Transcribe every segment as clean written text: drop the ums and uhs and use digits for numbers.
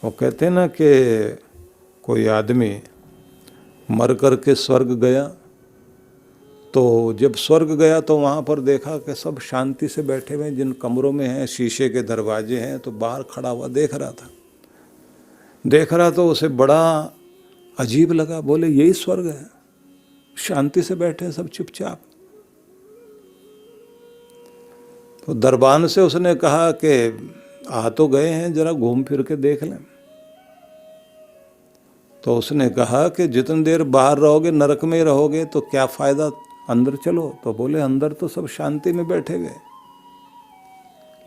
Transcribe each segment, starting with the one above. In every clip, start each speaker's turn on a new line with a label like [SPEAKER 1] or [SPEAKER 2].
[SPEAKER 1] वो कहते हैं ना कि कोई आदमी मर कर के स्वर्ग गया, तो जब स्वर्ग गया तो वहाँ पर देखा कि सब शांति से बैठे हुए, जिन कमरों में हैं शीशे के दरवाजे हैं, तो बाहर खड़ा हुआ देख रहा तो उसे बड़ा अजीब लगा। बोले यही स्वर्ग है, शांति से बैठे हैं सब चुपचाप। तो दरबान से उसने कहा कि आ तो गए हैं, जरा घूम फिर के देख लें। तो उसने कहा कि जितनी देर बाहर रहोगे नरक में रहोगे तो क्या फायदा, अंदर चलो। तो बोले अंदर तो सब शांति में बैठे हुए,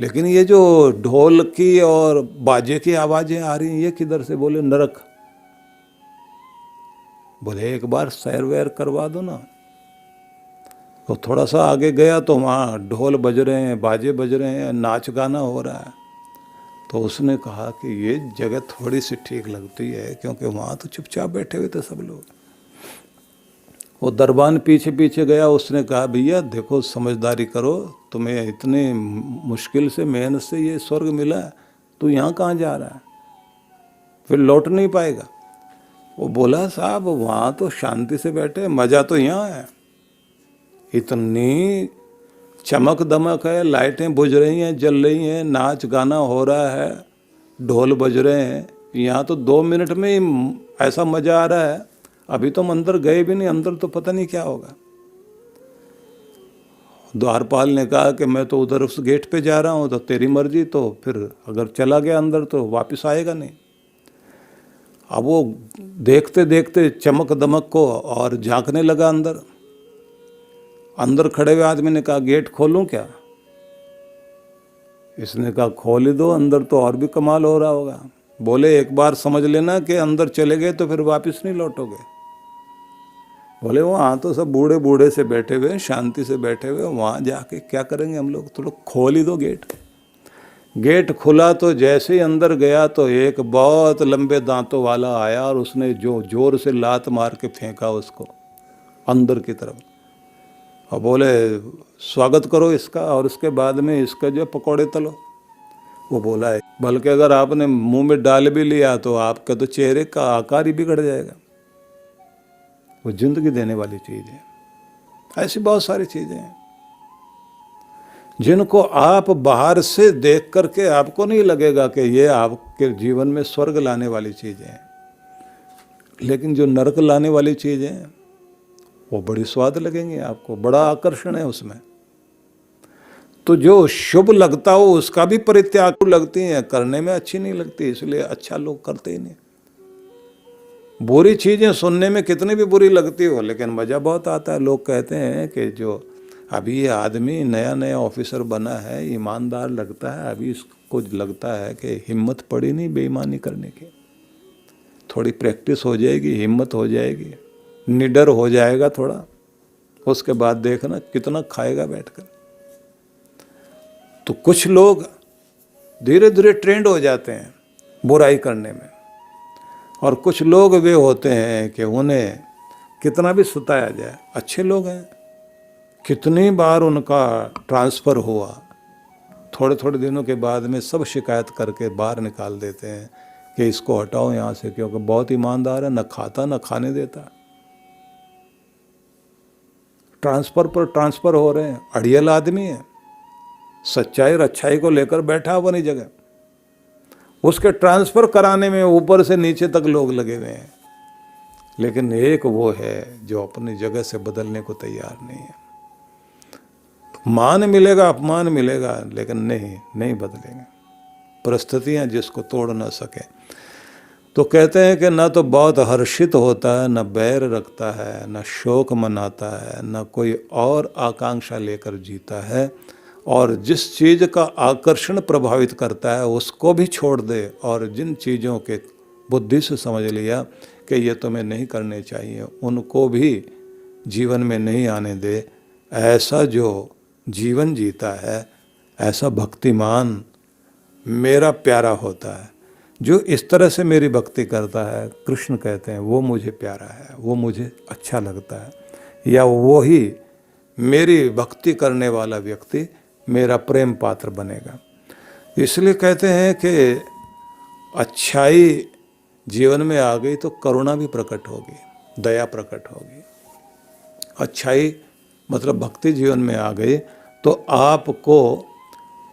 [SPEAKER 1] लेकिन ये जो ढोल की और बाजे की आवाजें आ रही हैं ये किधर से? बोले नरक। बोले एक बार सैर वैर करवा दो ना। तो थोड़ा सा आगे गया तो वहाँ ढोल बज रहे हैं, बाजे बज रहे हैं, नाच गाना हो रहा है। तो उसने कहा कि ये जगह थोड़ी सी ठीक लगती है, क्योंकि वहाँ तो चुपचाप बैठे हुए थे सब लोग। वो दरबान पीछे पीछे गया, उसने कहा भैया देखो समझदारी करो, तुम्हें इतनी मुश्किल से मेहनत से ये स्वर्ग मिला है, तू यहाँ कहाँ जा रहा है, फिर लौट नहीं पाएगा। वो बोला साहब वहाँ तो शांति से बैठे, मज़ा तो यहाँ है, इतनी चमक दमक है, लाइटें बुझ रही हैं, जल रही हैं, नाच गाना हो रहा है, ढोल बज रहे हैं। यहाँ तो 2 मिनट में ही ऐसा मज़ा आ रहा है, अभी तो हम अंदर गए भी नहीं, अंदर तो पता नहीं क्या होगा। द्वारपाल ने कहा कि मैं तो उधर उस गेट पे जा रहा हूँ, तो तेरी मर्जी, तो फिर अगर चला गया अंदर तो वापस आएगा नहीं। अब वो देखते देखते चमक दमक को और झांकने लगा अंदर। अंदर खड़े हुए आदमी ने कहा गेट खोलूं क्या? इसने कहा खोल ही दो, अंदर तो और भी कमाल हो रहा होगा। बोले एक बार समझ लेना कि अंदर चले गए तो फिर वापस नहीं लौटोगे। बोले वहाँ तो सब बूढ़े बूढ़े से बैठे हुए, शांति से बैठे हुए, वहाँ जाके क्या करेंगे हम लोग, थोड़ा खोल ही दो गेट। गेट खुला तो जैसे ही अंदर गया तो एक बहुत लंबे दांतों वाला आया और उसने जो जोर से लात मार के फेंका उसको अंदर की तरफ, और बोले स्वागत करो इसका, और उसके बाद में इसका जो पकौड़े तलो। वो बोला है बल्कि अगर आपने मुंह में डाल भी लिया तो आपका तो चेहरे का आकार ही बिगड़ जाएगा। वो जिंदगी देने वाली चीज़ है। ऐसी बहुत सारी चीज़ें हैं जिनको आप बाहर से देख करके आपको नहीं लगेगा कि ये आपके जीवन में स्वर्ग लाने वाली चीज़ें हैं, लेकिन जो नरक लाने वाली चीज़ें हैं वो बड़ी स्वाद लगेंगी आपको, बड़ा आकर्षण है उसमें। तो जो शुभ लगता हो उसका भी परित्याग लगती हैं, करने में अच्छी नहीं लगती, इसलिए अच्छा लोग करते ही नहीं। बुरी चीज़ें सुनने में कितनी भी बुरी लगती हो लेकिन मज़ा बहुत आता है। लोग कहते हैं कि जो अभी ये आदमी नया नया ऑफिसर बना है, ईमानदार लगता है, अभी इसको लगता है कि हिम्मत पड़ी नहीं बेईमानी करने की, थोड़ी प्रैक्टिस हो जाएगी, हिम्मत हो जाएगी, निडर हो जाएगा थोड़ा, उसके बाद देखना कितना खाएगा बैठकर। तो कुछ लोग धीरे धीरे ट्रेंड हो जाते हैं बुराई करने में, और कुछ लोग वे होते हैं कि उन्हें कितना भी सताया जाए, अच्छे लोग हैं, कितनी बार उनका ट्रांसफ़र हुआ, थोड़े थोड़े दिनों के बाद में सब शिकायत करके बाहर निकाल देते हैं कि इसको हटाओ यहाँ से, क्योंकि बहुत ईमानदार है, न खाता न खाने देता। ट्रांसफ़र पर ट्रांसफ़र हो रहे हैं, अड़ियल आदमी है, सच्चाई और अच्छाई को लेकर बैठा अपनी जगह, उसके ट्रांसफ़र कराने में ऊपर से नीचे तक लोग लगे हुए हैं, लेकिन एक वो है जो अपनी जगह से बदलने को तैयार नहीं है। मान मिलेगा, अपमान मिलेगा, लेकिन नहीं बदलेंगे। परिस्थितियाँ जिसको तोड़ ना सके। तो कहते हैं कि न तो बहुत हर्षित होता है, न बैर रखता है, न शोक मनाता है, न कोई और आकांक्षा लेकर जीता है, और जिस चीज़ का आकर्षण प्रभावित करता है उसको भी छोड़ दे, और जिन चीज़ों के बुद्धि से समझ लिया कि ये तुम्हें नहीं करने चाहिए उनको भी जीवन में नहीं आने दे। ऐसा जो जीवन जीता है, ऐसा भक्तिमान मेरा प्यारा होता है। जो इस तरह से मेरी भक्ति करता है, कृष्ण कहते हैं वो मुझे प्यारा है, वो मुझे अच्छा लगता है, या वो ही मेरी भक्ति करने वाला व्यक्ति मेरा प्रेम पात्र बनेगा। इसलिए कहते हैं कि अच्छाई जीवन में आ गई तो करुणा भी प्रकट होगी, दया प्रकट होगी। अच्छाई मतलब भक्ति जीवन में आ गई तो आपको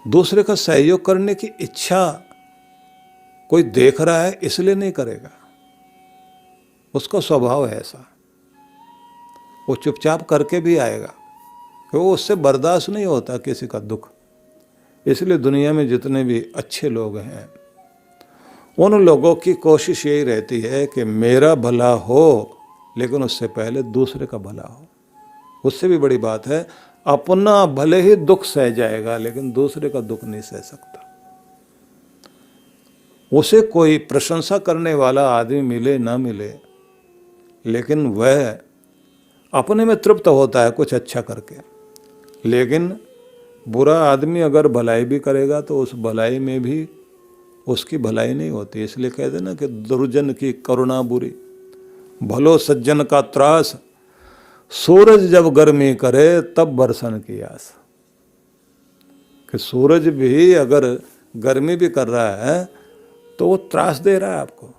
[SPEAKER 1] दूसरे का सहयोग करने की इच्छा, कोई देख रहा है इसलिए नहीं करेगा, उसका स्वभाव है ऐसा, वो चुपचाप करके भी आएगा, क्योंकि वो उससे बर्दाश्त नहीं होता किसी का दुख। इसलिए दुनिया में जितने भी अच्छे लोग हैं उन लोगों की कोशिश यही रहती है कि मेरा भला हो, लेकिन उससे पहले दूसरे का भला हो। उससे भी बड़ी बात है, अपना भले ही दुख सह जाएगा लेकिन दूसरे का दुख नहीं सह सकता। उसे कोई प्रशंसा करने वाला आदमी मिले ना मिले, लेकिन वह अपने में तृप्त होता है कुछ अच्छा करके। लेकिन बुरा आदमी अगर भलाई भी करेगा तो उस भलाई में भी उसकी भलाई नहीं होती। इसलिए कहते ना कि दुर्जन की करुणा बुरी, भलो सज्जन का त्रास, सूरज जब गर्मी करे तब बरसन की आस। कि सूरज भी अगर गर्मी भी कर रहा है तो वो त्रास दे रहा है आपको,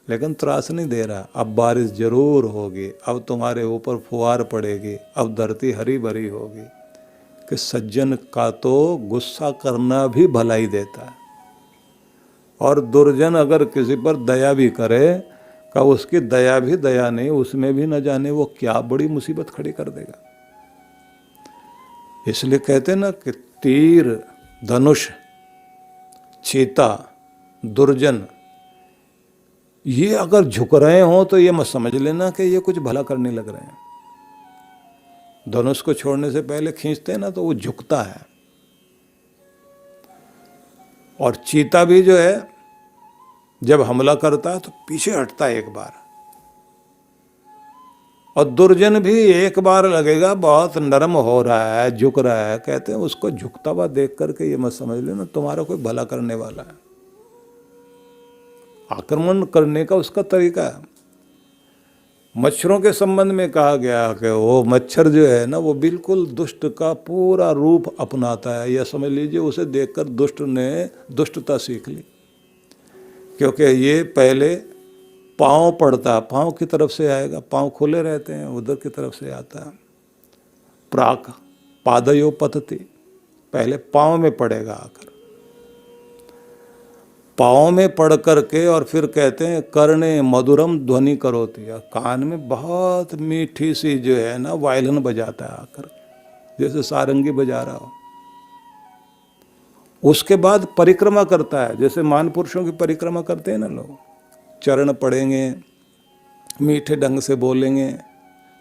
[SPEAKER 1] लेकिन त्रास नहीं दे रहा। अब बारिश जरूर होगी, अब तुम्हारे ऊपर फुहार पड़ेगी, अब धरती हरी भरी होगी। कि सज्जन का तो गुस्सा करना भी भलाई देता है, और दुर्जन अगर किसी पर दया भी करे का उसकी दया भी दया नहीं, उसमें भी न जाने वो क्या बड़ी मुसीबत खड़ी कर देगा। इसलिए कहते हैं ना कि तीर, धनुष, चीता, दुर्जन, ये अगर झुक रहे हों तो ये मत समझ लेना कि ये कुछ भला करने लग रहे हैं। धनुष को छोड़ने से पहले खींचते हैं ना तो वो झुकता है, और चीता भी जो है जब हमला करता है तो पीछे हटता है एक बार, और दुर्जन भी एक बार लगेगा बहुत नरम हो रहा है, झुक रहा है। कहते हैं उसको झुकता हुआ देख करके ये मत समझ लेना तुम्हारा कोई भला करने वाला है। आक्रमण करने का उसका तरीका है। मच्छरों के संबंध में कहा गया कि वो मच्छर जो है ना वो बिल्कुल दुष्ट का पूरा रूप अपनाता है, या समझ लीजिए उसे देखकर दुष्ट ने दुष्टता सीख ली। क्योंकि ये पहले पाँव पड़ता, पाँव की तरफ से आएगा, पाँव खुले रहते हैं, उधर की तरफ से आता है। प्राक पादयो पतति, पहले पाँव में पड़ेगा आकर, पाँव में पड़ करके, और फिर कहते हैं कर्णे मधुरम ध्वनि करोति, कान में बहुत मीठी सी जो है ना वायलिन बजाता है आकर, जैसे सारंगी बजा रहा हो। उसके बाद परिक्रमा करता है, जैसे महान पुरुषों की परिक्रमा करते हैं ना लोग, चरण पड़ेंगे, मीठे ढंग से बोलेंगे,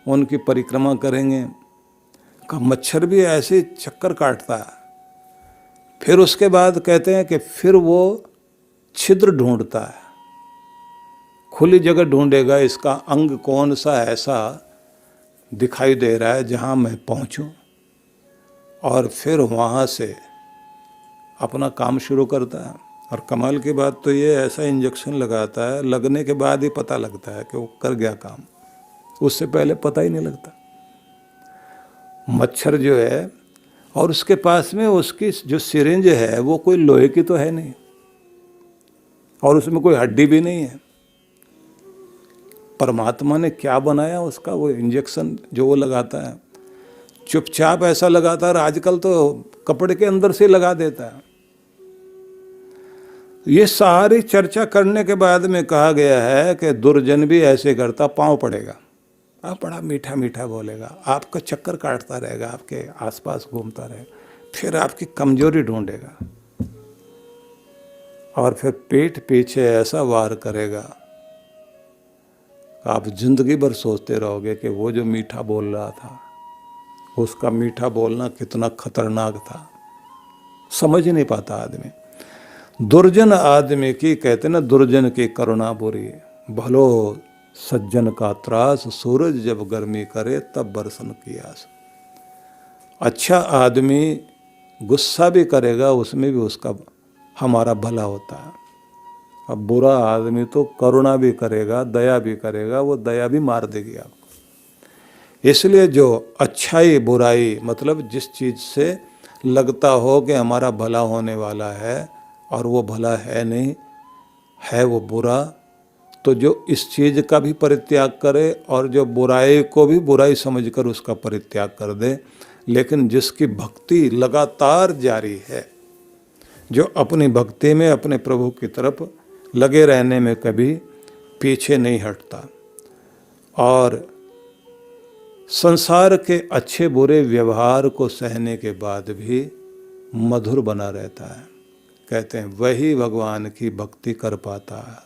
[SPEAKER 1] उनकी परिक्रमा करेंगे। का मच्छर भी ऐसे चक्कर काटता है। फिर उसके बाद कहते हैं कि फिर वो छिद्र ढूंढता है, खुली जगह ढूंढेगा, इसका अंग कौन सा ऐसा दिखाई दे रहा है जहाँ मैं पहुँचूँ, और फिर वहाँ से अपना काम शुरू करता है। और कमाल की बात तो ये, ऐसा इंजेक्शन लगाता है, लगने के बाद ही पता लगता है कि वो कर गया काम, उससे पहले पता ही नहीं लगता। मच्छर जो है, और उसके पास में उसकी जो सिरिंज है वो कोई लोहे की तो है नहीं, और उसमें कोई हड्डी भी नहीं है। परमात्मा ने क्या बनाया उसका वो इंजेक्शन जो वो लगाता है, चुपचाप ऐसा लगाता है, आजकल तो कपड़े के अंदर से लगा देता है। ये सारी चर्चा करने के बाद में कहा गया है कि दुर्जन भी ऐसे करता, पाँव पड़ेगा, आप बड़ा मीठा मीठा बोलेगा, आपका चक्कर काटता रहेगा, आपके आसपास घूमता रहेगा, फिर आपकी कमजोरी ढूंढेगा, और फिर पीठ पीछे ऐसा वार करेगा, आप जिंदगी भर सोचते रहोगे कि वो जो मीठा बोल रहा था, उसका मीठा बोलना कितना खतरनाक था, समझ ही नहीं पाता आदमी। दुर्जन आदमी की, कहते ना दुर्जन की करुणा बुरी, भलो सज्जन का त्रास, सूरज जब गर्मी करे तब बरसन की आस। अच्छा आदमी गुस्सा भी करेगा, उसमें भी उसका हमारा भला होता है। अब बुरा आदमी तो करुणा भी करेगा, दया भी करेगा, वो दया भी मार देगी आपको। इसलिए जो अच्छाई बुराई, मतलब जिस चीज़ से लगता हो कि हमारा भला होने वाला है और वो भला है नहीं, है वो बुरा, तो जो इस चीज़ का भी परित्याग करे और जो बुराई को भी बुराई समझकर उसका परित्याग कर दे। लेकिन जिसकी भक्ति लगातार जारी है, जो अपनी भक्ति में अपने प्रभु की तरफ लगे रहने में कभी पीछे नहीं हटता और संसार के अच्छे बुरे व्यवहार को सहने के बाद भी मधुर बना रहता है, कहते हैं वही भगवान की भक्ति कर पाता है।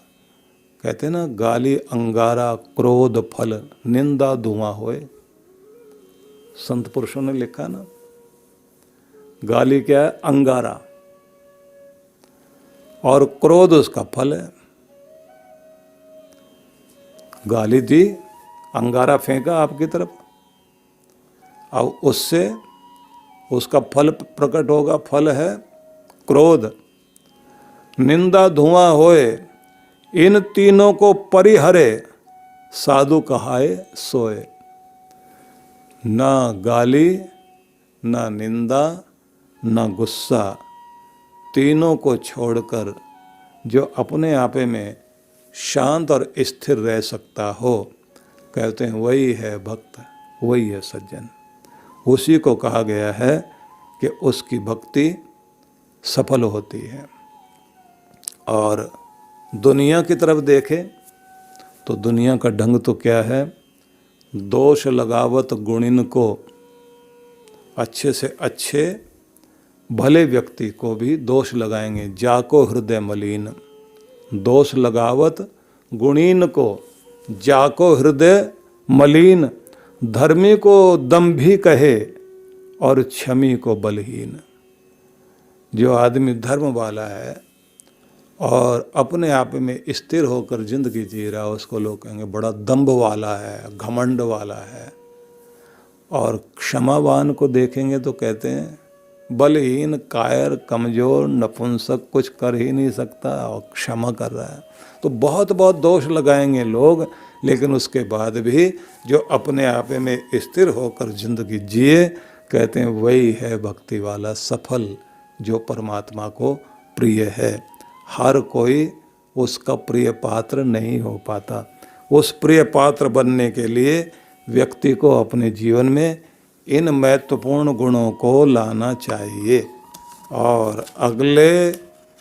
[SPEAKER 1] कहते हैं ना, गाली अंगारा क्रोध फल निंदा धुआं होए। संत पुरुषों ने लिखा ना, गाली क्या है? अंगारा, और क्रोध उसका फल है। गाली दी, अंगारा फेंका आपकी तरफ, अब उससे उसका फल प्रकट होगा, फल है क्रोध। निंदा धुआं होए, इन तीनों को परिहरे, साधु कहाए सोए। ना गाली, ना निंदा, ना गुस्सा, तीनों को छोड़कर जो अपने आपे में शांत और स्थिर रह सकता हो, कहते हैं वही है भक्त, वही है सज्जन। उसी को कहा गया है कि उसकी भक्ति सफल होती है। और दुनिया की तरफ देखें तो दुनिया का ढंग तो क्या है? दोष लगावत गुणिन को, अच्छे से अच्छे भले व्यक्ति को भी दोष लगाएंगे। जाको हृदय मलिन, दोष लगावत गुणीन को, जाको हृदय मलिन। धर्मी को दंभी कहे और क्षमी को बलहीन। जो आदमी धर्म वाला है और अपने आप में स्थिर होकर जिंदगी जी रहा है, उसको लोग कहेंगे बड़ा दंभ वाला है, घमंड वाला है। और क्षमावान को देखेंगे तो कहते हैं बलहीन, कायर, कमजोर, नपुंसक, कुछ कर ही नहीं सकता और क्षमा कर रहा है। तो बहुत बहुत दोष लगाएंगे लोग, लेकिन उसके बाद भी जो अपने आप में स्थिर होकर जिंदगी जिए, कहते हैं वही है भक्ति वाला सफल, जो परमात्मा को प्रिय है। हर कोई उसका प्रिय पात्र नहीं हो पाता। उस प्रिय पात्र बनने के लिए व्यक्ति को अपने जीवन में इन महत्वपूर्ण गुणों को लाना चाहिए। और अगले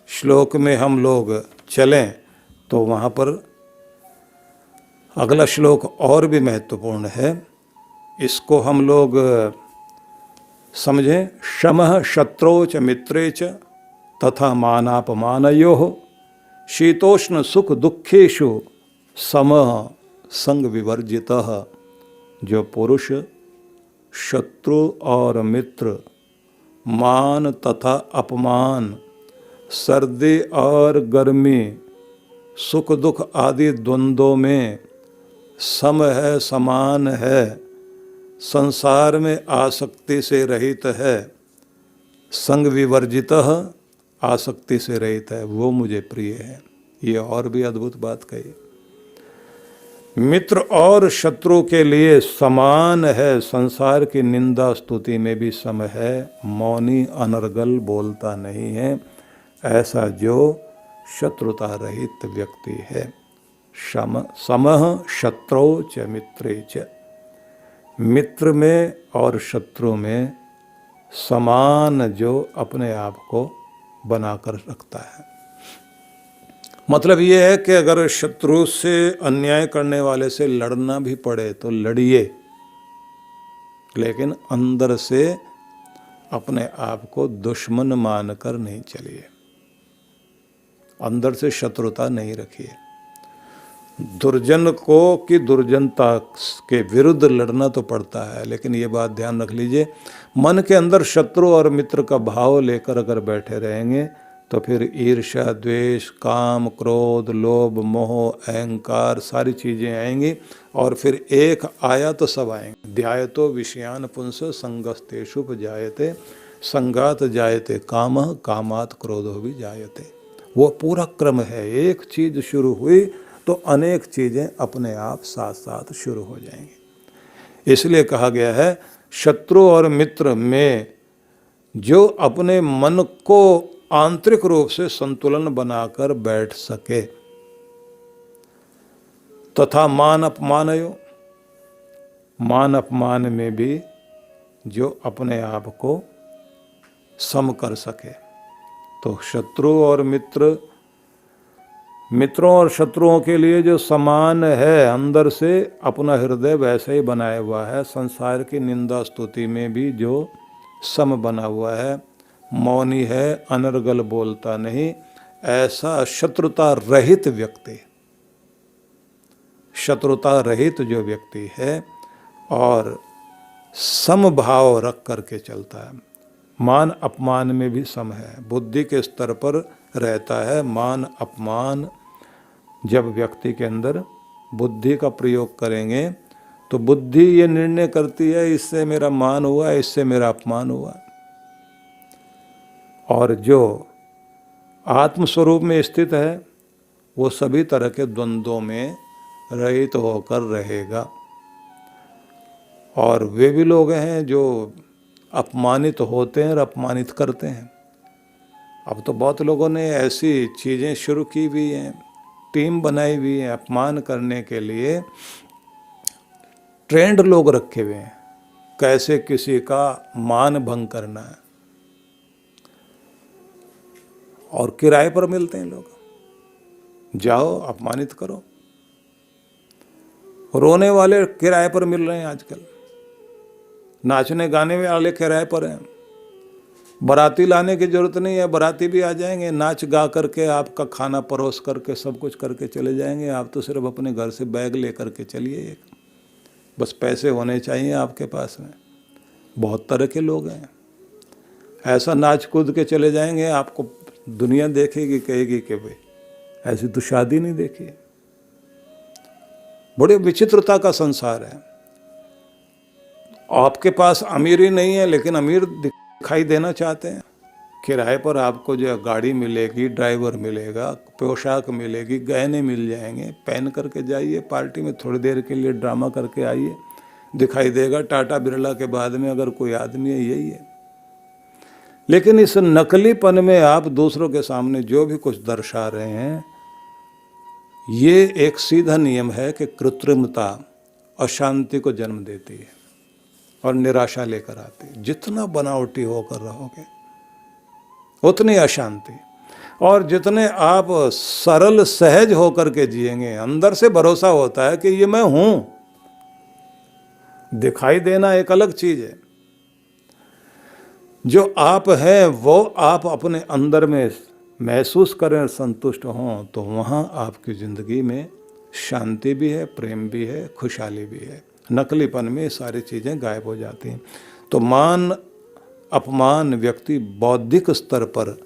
[SPEAKER 1] श्लोक में हम लोग चलें तो वहाँ पर अगला श्लोक और भी महत्वपूर्ण है, इसको हम लोग समझें। शमः शत्रौ च मित्रे च तथा मानापमानयोः शीतोष्ण सुख दुखेषु समः संग विवर्जितः। जो पुरुष शत्रु और मित्र, मान तथा अपमान, सर्दी और गर्मी, सुख दुख आदि द्वंद्वों में सम है, समान है, संसार में आसक्ति से रहित है, संग विवर्जितः, आसक्ति से रहित है, वो मुझे प्रिय है। ये और भी अद्भुत बात कही। मित्र और शत्रु के लिए समान है, संसार की निंदा स्तुति में भी सम है, मौनी अनर्गल बोलता नहीं है, ऐसा जो शत्रुता रहित व्यक्ति है। समः शत्रौ च मित्रे च, मित्र में और शत्रु में समान जो अपने आप को बनाकर रखता है। मतलब ये है कि अगर शत्रु से, अन्याय करने वाले से लड़ना भी पड़े तो लड़िए, लेकिन अंदर से अपने आप को दुश्मन मानकर नहीं चलिए, अंदर से शत्रुता नहीं रखिए। दुर्जन को की दुर्जनता के विरुद्ध लड़ना तो पड़ता है, लेकिन ये बात ध्यान रख लीजिए, मन के अंदर शत्रु और मित्र का भाव लेकर अगर बैठे रहेंगे तो फिर ईर्ष्या, द्वेष, काम, क्रोध, लोभ, मोह, अहंकार सारी चीज़ें आएंगी और फिर एक आया तो सब आएंगे। ध्यायतो विषयान पुंस संगस्तेषु जायते, संगात जायते कामः, कामात क्रोधो भी जायते। वो पूरा क्रम है, एक चीज़ शुरू हुई तो अनेक चीज़ें अपने आप साथ साथ शुरू हो जाएंगी। इसलिए कहा गया है शत्रु और मित्र में जो अपने मन को आंतरिक रूप से संतुलन बनाकर बैठ सके, तथा मान अपमानयो, मान अपमान में भी जो अपने आप को सम कर सके। तो शत्रु और मित्र, मित्रों और शत्रुओं के लिए जो समान है, अंदर से अपना हृदय वैसे ही बनाया हुआ है, संसार की निंदा स्तुति में भी जो सम बना हुआ है, मौनी है, अनर्गल बोलता नहीं, ऐसा शत्रुता रहित व्यक्ति, शत्रुता रहित जो व्यक्ति है और समभाव रख करके चलता है, मान अपमान में भी सम है, बुद्धि के स्तर पर रहता है। मान अपमान जब व्यक्ति के अंदर बुद्धि का प्रयोग करेंगे तो बुद्धि ये निर्णय करती है इससे मेरा मान हुआ, इससे मेरा अपमान हुआ। और जो आत्मस्वरूप में स्थित है वो सभी तरह के द्वंद्वों में रहित होकर रहेगा। और वे भी लोग हैं जो अपमानित होते हैं और अपमानित करते हैं। अब तो बहुत लोगों ने ऐसी चीज़ें शुरू की हुई हैं, टीम बनाई हुई है, अपमान करने के लिए ट्रेंड लोग रखे हुए हैं, कैसे किसी का मान भंग करना है। और किराए पर मिलते हैं लोग, जाओ अपमानित करो। रोने वाले किराए पर मिल रहे हैं आजकल, नाचने गाने वाले किराए पर हैं। बाराती लाने की जरूरत नहीं है, बाराती भी आ जाएंगे, नाच गा करके आपका खाना परोस करके सब कुछ करके चले जाएंगे। आप तो सिर्फ अपने घर से बैग ले करके चलिए, एक बस पैसे होने चाहिए आपके पास में। बहुत तरह के लोग हैं, ऐसा नाच कूद के चले जाएंगे, आपको दुनिया देखेगी, कहेगी कि भाई ऐसी तो शादी नहीं देखी। बड़ी विचित्रता का संसार है। आपके पास अमीरी नहीं है लेकिन अमीर दिखाई देना चाहते हैं। किराए पर आपको जो गाड़ी मिलेगी, ड्राइवर मिलेगा, पोशाक मिलेगी, गहने मिल जाएंगे, पहन करके जाइए, पार्टी में थोड़ी देर के लिए ड्रामा करके आइए, दिखाई देगा टाटा बिरला के बाद में अगर कोई आदमी है, यही है। लेकिन इस नकलीपन में आप दूसरों के सामने जो भी कुछ दर्शा रहे हैं, ये एक सीधा नियम है कि कृत्रिमता अशांति को जन्म देती है और निराशा लेकर आती है। जितना बनावटी होकर रहोगे उतनी अशांति, और जितने आप सरल सहज होकर के जिएंगे, अंदर से भरोसा होता है कि ये मैं हूं। दिखाई देना एक अलग चीज है, जो आप हैं वो आप अपने अंदर में महसूस करें, संतुष्ट हों, तो वहाँ आपकी ज़िंदगी में शांति भी है, प्रेम भी है, खुशहाली भी है। नकलीपन में सारी चीज़ें गायब हो जाती हैं। तो मान अपमान व्यक्ति बौद्धिक स्तर पर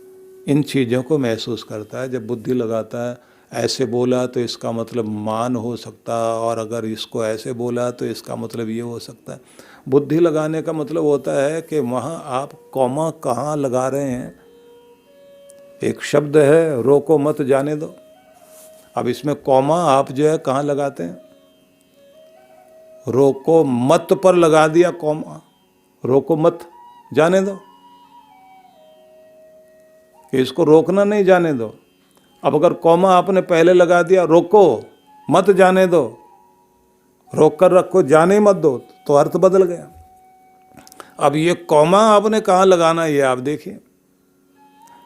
[SPEAKER 1] इन चीज़ों को महसूस करता है। जब बुद्धि लगाता है, ऐसे बोला तो इसका मतलब मान हो सकता, और अगर इसको ऐसे बोला तो इसका मतलब ये हो सकता है। बुद्धि लगाने का मतलब होता है कि वहाँ आप कॉमा कहाँ लगा रहे हैं। एक शब्द है रोको मत जाने दो, अब इसमें कॉमा आप जो है कहाँ लगाते हैं? रोको मत पर लगा दिया कॉमा, रोको मत जाने दो, कि इसको रोकना नहीं जाने दो। अब अगर कॉमा आपने पहले लगा दिया रोको मत जाने दो, रोक कर रखो जाने मत दो, तो अर्थ बदल गया। अब ये कॉमा आपने कहाँ लगाना है ये आप देखिए,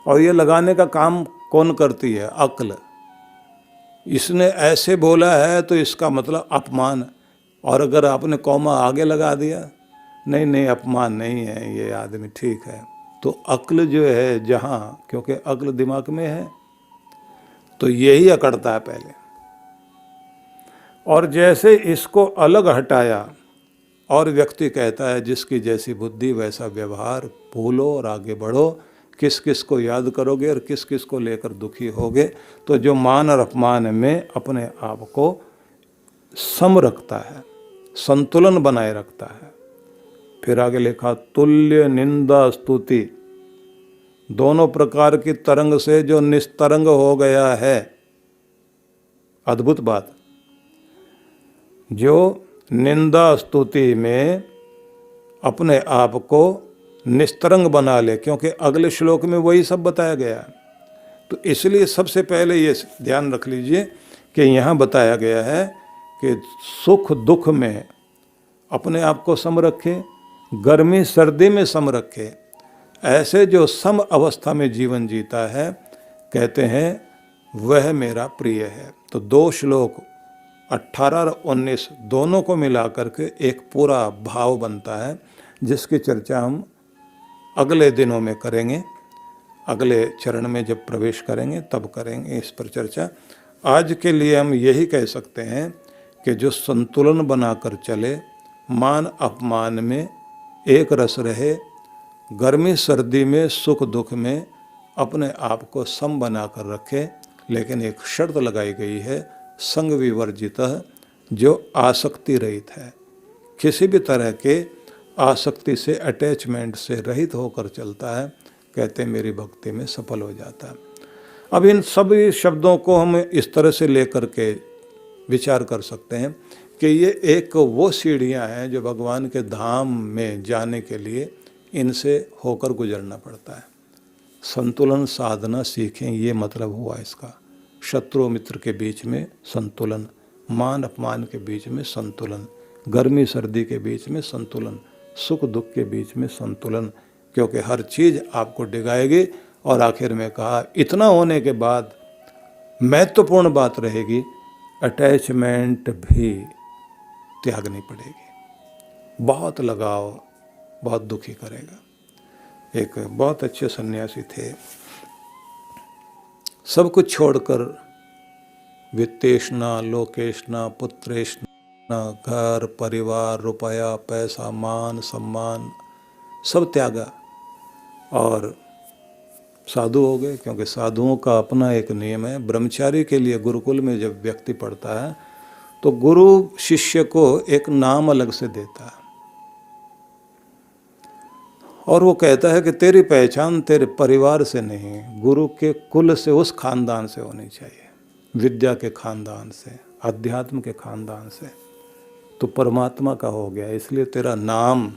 [SPEAKER 1] और ये लगाने का काम कौन करती है? अक्ल। इसने ऐसे बोला है तो इसका मतलब अपमान, और अगर आपने कॉमा आगे लगा दिया, नहीं नहीं अपमान नहीं है, ये आदमी ठीक है, तो अक्ल जो है जहाँ, क्योंकि अक्ल दिमाग में है, तो यही अकड़ता है पहले। और जैसे इसको अलग हटाया और व्यक्ति कहता है जिसकी जैसी बुद्धि वैसा व्यवहार, भूलो और आगे बढ़ो, किस किस को याद करोगे और किस किस को लेकर दुखी होगे। तो जो मान और अपमान में अपने आप को सम रखता है, संतुलन बनाए रखता है। फिर आगे लिखा तुल्य निंदा स्तुति, दोनों प्रकार की तरंग से जो निस्तरंग हो गया है। अद्भुत बात, जो निंदा स्तुति में अपने आप को निस्तरंग बना ले, क्योंकि अगले श्लोक में वही सब बताया गया है। तो इसलिए सबसे पहले ये ध्यान रख लीजिए कि यहाँ बताया गया है कि सुख दुख में अपने आप को सम रखे, गर्मी सर्दी में सम रखे। ऐसे जो सम अवस्था में जीवन जीता है, कहते हैं वह मेरा प्रिय है। तो 2 श्लोक 18 और 19 दोनों को मिला करके एक पूरा भाव बनता है, जिसकी चर्चा हम अगले दिनों में करेंगे। अगले चरण में जब प्रवेश करेंगे तब करेंगे इस पर चर्चा। आज के लिए हम यही कह सकते हैं कि जो संतुलन बनाकर चले, मान अपमान में एक रस रहे, गर्मी सर्दी में सुख दुख में अपने आप को सम बनाकर रखे। लेकिन एक शर्त लगाई गई है, संग विवर्जितः, जो आसक्ति रहित है, किसी भी तरह के आसक्ति से, अटैचमेंट से रहित होकर चलता है, कहते मेरी भक्ति में सफल हो जाता है। अब इन सभी शब्दों को हम इस तरह से लेकर के विचार कर सकते हैं कि ये एक वो सीढ़ियाँ हैं जो भगवान के धाम में जाने के लिए इनसे होकर गुजरना पड़ता है। संतुलन साधना सीखें, ये मतलब हुआ इसका। शत्रु मित्र के बीच में संतुलन, मान अपमान के बीच में संतुलन, गर्मी सर्दी के बीच में संतुलन, सुख दुख के बीच में संतुलन, क्योंकि हर चीज़ आपको डिगाएगी। और आखिर में कहा, इतना होने के बाद महत्वपूर्ण बात रहेगी, अटैचमेंट भी त्यागनी पड़ेगी। बहुत लगाव बहुत दुखी करेगा। एक बहुत अच्छे सन्यासी थे, सब कुछ छोड़कर, वित्तेष्णा, लोकेष्णा, पुत्रेष्णा, घर परिवार, रुपया पैसा, मान सम्मान सब त्यागा और साधु हो गए। क्योंकि साधुओं का अपना एक नियम है। ब्रह्मचारी के लिए गुरुकुल में जब व्यक्ति पढ़ता है तो गुरु शिष्य को एक नाम अलग से देता है और वो कहता है कि तेरी पहचान तेरे परिवार से नहीं, गुरु के कुल से, उस खानदान से होनी चाहिए, विद्या के खानदान से, अध्यात्म के खानदान से। तो परमात्मा का हो गया, इसलिए तेरा नाम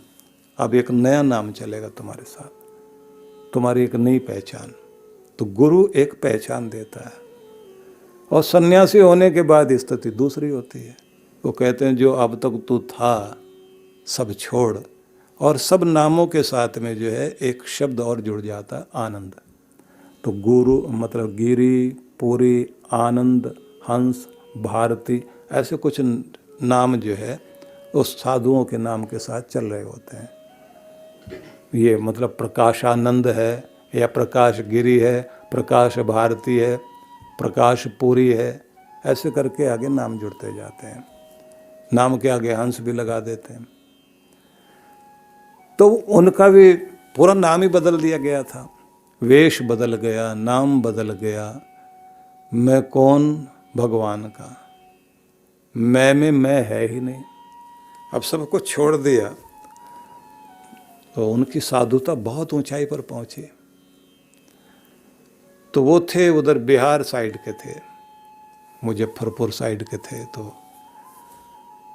[SPEAKER 1] अब एक नया नाम चलेगा तुम्हारे साथ, तुम्हारी एक नई पहचान। तो गुरु एक पहचान देता है। और सन्यासी होने के बाद स्थिति दूसरी होती है। वो कहते हैं जो अब तक तू था सब छोड़, और सब नामों के साथ में जो है एक शब्द और जुड़ जाता है, आनंद। तो गुरु मतलब गिरी, पुरी, आनंद, हंस, भारती, ऐसे कुछ नाम जो है उस साधुओं के नाम के साथ चल रहे होते हैं। ये मतलब प्रकाशानंद है या प्रकाश गिरी है, प्रकाश भारती है, प्रकाश पुरी है, ऐसे करके आगे नाम जुड़ते जाते हैं। नाम के आगे हंस भी लगा देते हैं। तो उनका भी पूरा नाम ही बदल दिया गया था, वेश बदल गया, नाम बदल गया। मैं कौन? भगवान का। मैं में मैं है ही नहीं। अब सब कुछ छोड़ दिया तो उनकी साधुता बहुत ऊंचाई पर पहुंची। तो वो थे उधर बिहार साइड के थे, मुजफ्फरपुर साइड के थे। तो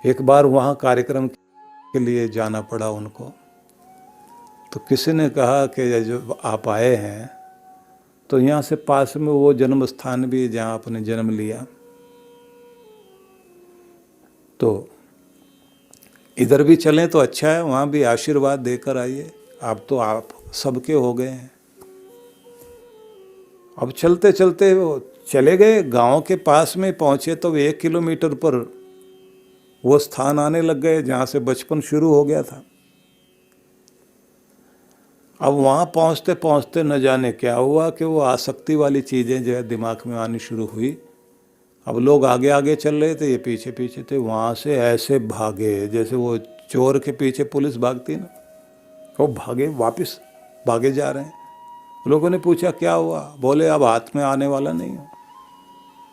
[SPEAKER 1] एक बार वहाँ कार्यक्रम के लिए जाना पड़ा उनको। तो किसी ने कहा कि जो आप आए हैं तो यहाँ से पास में वो जन्म स्थान भी जहाँ आपने जन्म लिया, तो इधर भी चलें तो अच्छा है, वहाँ भी आशीर्वाद देकर आइए। आप तो आप सबके हो गए हैं। अब चलते चलते वो चले गए, गांव के पास में पहुँचे तो 1 किलोमीटर पर वो स्थान आने लग गए जहाँ से बचपन शुरू हो गया था। अब वहाँ पहुँचते पहुँचते न जाने क्या हुआ कि वो आसक्ति वाली चीज़ें जो है दिमाग में आनी शुरू हुई। अब लोग आगे आगे चल रहे थे, ये पीछे पीछे थे। वहाँ से ऐसे भागे जैसे वो चोर के पीछे पुलिस भागती ना, वो भागे, वापस भागे जा रहे हैं। लोगों ने पूछा क्या हुआ? बोले अब हाथ में आने वाला नहीं हो,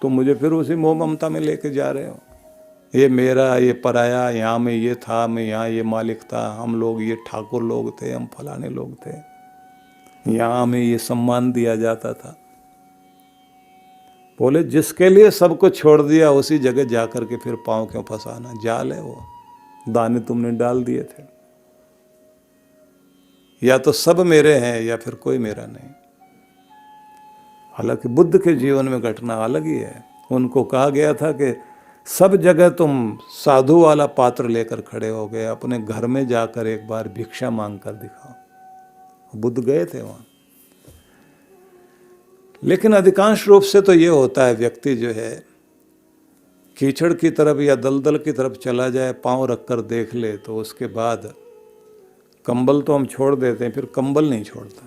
[SPEAKER 1] तो मुझे फिर उसी मोह ममता में लेके जा रहे हो। ये मेरा, ये पराया, यहाँ में ये था, मैं यहाँ ये मालिक था, हम लोग ये ठाकुर लोग थे, हम फलाने लोग थे, यहाँ हमें ये सम्मान दिया जाता था। बोले जिसके लिए सब कुछ छोड़ दिया उसी जगह जाकर के फिर पाँव क्यों फंसाना? जाल है वो, दाने तुमने डाल दिए थे। या तो सब मेरे हैं या फिर कोई मेरा नहीं। हालांकि बुद्ध के जीवन में घटना अलग ही है। उनको कहा गया था कि सब जगह तुम साधु वाला पात्र लेकर खड़े हो गए, अपने घर में जाकर एक बार भिक्षा मांग कर दिखाओ। बुद्ध गए थे वहां। लेकिन अधिकांश रूप से तो ये होता है, व्यक्ति जो है कीचड़ की तरफ या दलदल की तरफ चला जाए, पांव रखकर देख ले, तो उसके बाद कंबल तो हम छोड़ देते हैं, फिर कंबल नहीं छोड़ता।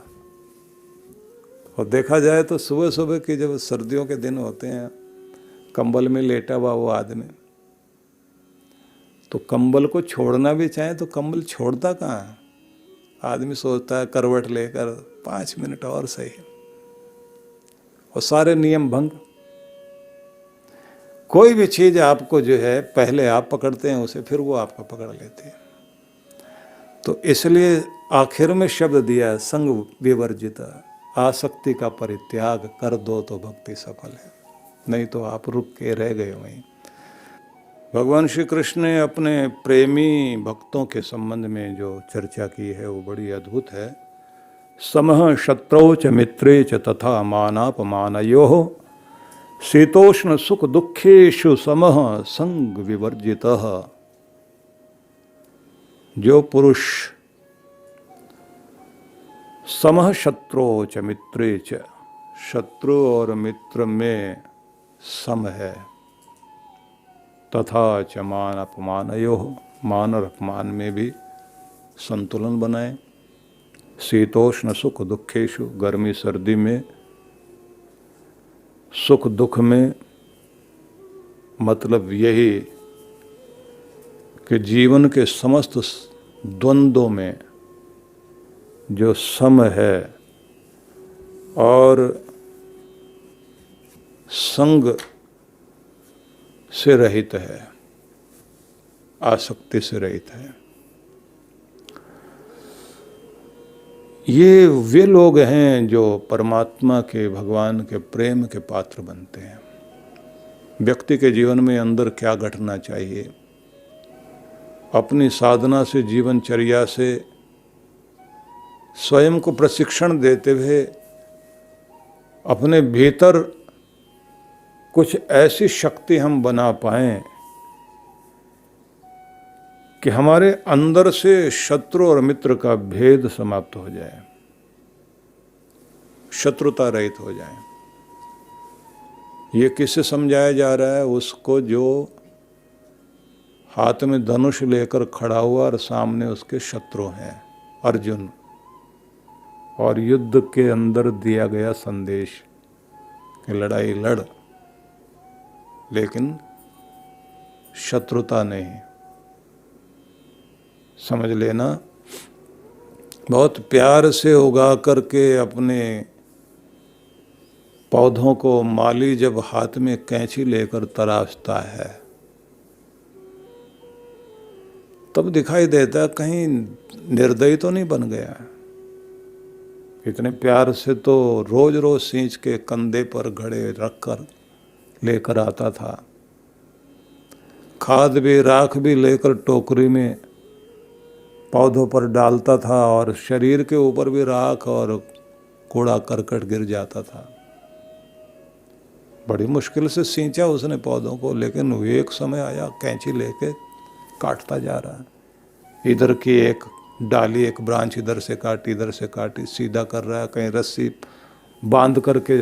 [SPEAKER 1] और देखा जाए तो सुबह सुबह की जब सर्दियों के दिन होते हैं, कंबल में लेटा हुआ वो आदमी, तो कंबल को छोड़ना भी चाहे तो कंबल छोड़ता कहाँ है? आदमी सोचता है करवट लेकर 5 मिनट और सही, और सारे नियम भंग। कोई भी चीज आपको जो है पहले आप पकड़ते हैं उसे, फिर वो आपको पकड़ लेती है। तो इसलिए आखिर में शब्द दिया संग विवर्जित, आसक्ति का परित्याग कर दो तो भक्ति सफल है, नहीं तो आप रुक के रह गए वहीं। भगवान श्री कृष्ण ने अपने प्रेमी भक्तों के संबंध में जो चर्चा की है वो बड़ी अद्भुत है। समः शत्रौ च मित्रे च तथा मानापमानयोः शीतोष्ण सुख दुखेषु समः संग विवर्जितः। जो पुरुष समः शत्रौ च मित्रे च, शत्रु और मित्र में सम है, तथा च मान अपमानयोः, मान और अपमान में भी संतुलन बनाए। शीतोष्ण सुख दुखेषु, गर्मी सर्दी में, सुख दुख में, मतलब यही कि जीवन के समस्त द्वंद्वों में जो सम है और संग से रहित है, आसक्ति से रहित है। ये वे लोग हैं जो परमात्मा के, भगवान के प्रेम के पात्र बनते हैं। व्यक्ति के जीवन में अंदर क्या घटना चाहिए, अपनी साधना से, जीवनचर्या से स्वयं को प्रशिक्षण देते हुए अपने भीतर कुछ ऐसी शक्ति हम बना पाएं कि हमारे अंदर से शत्रु और मित्र का भेद समाप्त हो जाए, शत्रुता रहित हो जाए। ये किससे समझाया जा रहा है? उसको जो हाथ में धनुष लेकर खड़ा हुआ और सामने उसके शत्रु हैं, अर्जुन, और युद्ध के अंदर दिया गया संदेश कि लड़ाई लड़, लेकिन शत्रुता नहीं। समझ लेना, बहुत प्यार से उगा करके अपने पौधों को माली जब हाथ में कैंची लेकर तराशता है, तब दिखाई देता कहीं निर्दयी तो नहीं बन गया। इतने प्यार से तो रोज रोज सींच के कंधे पर घड़े रखकर लेकर आता था, खाद भी, राख भी लेकर टोकरी में पौधों पर डालता था, और शरीर के ऊपर भी राख और कूड़ा करकट गिर जाता था। बड़ी मुश्किल से सींचा उसने पौधों को, लेकिन वो एक समय आया कैंची लेके काटता जा रहा है। इधर की एक डाली, एक ब्रांच इधर से काटी, इधर से काटी, सीधा कर रहा है, कहीं रस्सी बांध करके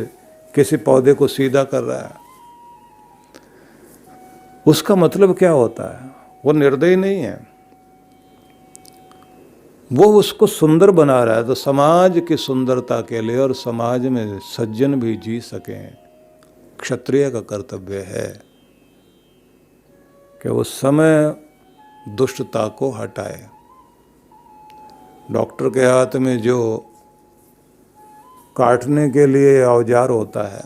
[SPEAKER 1] किसी पौधे को सीधा कर रहा है। उसका मतलब क्या होता है? वो निर्दयी नहीं है, वो उसको सुंदर बना रहा है। तो समाज की सुंदरता के लिए और समाज में सज्जन भी जी सकें, क्षत्रिय का कर्तव्य है कि उस समय दुष्टता को हटाए। डॉक्टर के हाथ में जो काटने के लिए औजार होता है,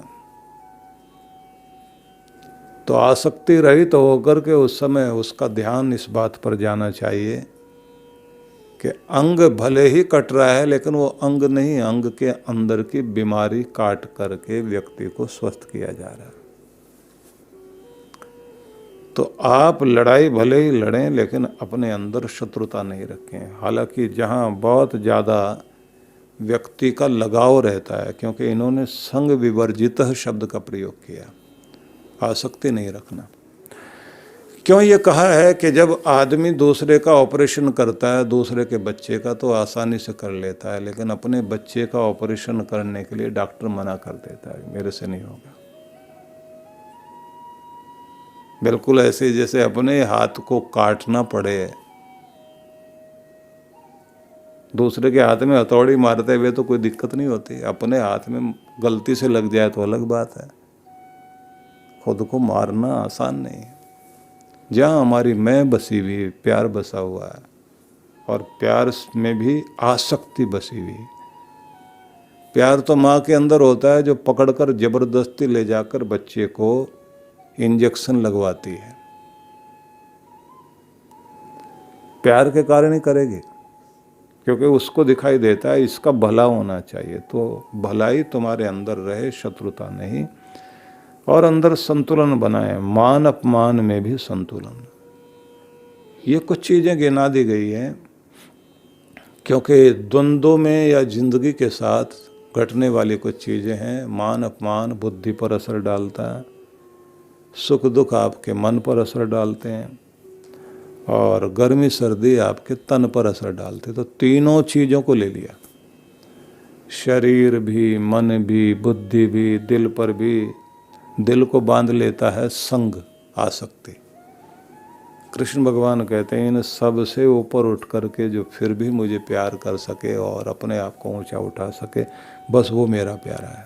[SPEAKER 1] तो आसक्ति रहित होकर के उस समय उसका ध्यान इस बात पर जाना चाहिए कि अंग भले ही कट रहा है, लेकिन वो अंग नहीं, अंग के अंदर की बीमारी काट करके व्यक्ति को स्वस्थ किया जा रहा है। तो आप लड़ाई भले ही लड़ें, लेकिन अपने अंदर शत्रुता नहीं रखें। हालांकि जहाँ बहुत ज़्यादा व्यक्ति का लगाव रहता है, क्योंकि इन्होंने संग विवर्जित शब्द का प्रयोग किया, आसक्ति नहीं रखना। क्यों ये कहा है कि जब आदमी दूसरे का ऑपरेशन करता है, दूसरे के बच्चे का, तो आसानी से कर लेता है, लेकिन अपने बच्चे का ऑपरेशन करने के लिए डॉक्टर मना कर देता है, मेरे से नहीं होगा। बिल्कुल ऐसे जैसे अपने हाथ को काटना पड़े, दूसरे के हाथ में हथौड़ी मारते हुए तो कोई दिक्कत नहीं होती, अपने हाथ में गलती से लग जाए तो अलग बात है। खुद को मारना आसान नहीं है। जहाँ हमारी मैं बसी हुई, प्यार बसा हुआ है, और प्यार में भी आसक्ति बसी हुई। प्यार तो माँ के अंदर होता है, जो पकड़कर जबरदस्ती ले जाकर बच्चे को इंजेक्शन लगवाती है, प्यार के कारण ही करेगी, क्योंकि उसको दिखाई देता है इसका भला होना चाहिए। तो भलाई तुम्हारे अंदर रहे, शत्रुता नहीं, और अंदर संतुलन बनाए, मान अपमान में भी संतुलन। ये कुछ चीज़ें गिना दी गई हैं, क्योंकि द्वंद्वों में या जिंदगी के साथ घटने वाली कुछ चीज़ें हैं। मान अपमान बुद्धि पर असर डालता है, सुख दुख आपके मन पर असर डालते हैं, और गर्मी सर्दी आपके तन पर असर डालते। तो तीनों चीज़ों को ले लिया, शरीर भी, मन भी, बुद्धि भी, दिल पर भी। दिल को बांध लेता है संग, आसक्ति। कृष्ण भगवान कहते हैं इन सब से ऊपर उठ करके जो फिर भी मुझे प्यार कर सके और अपने आप को ऊंचा उठा सके, बस वो मेरा प्यारा है।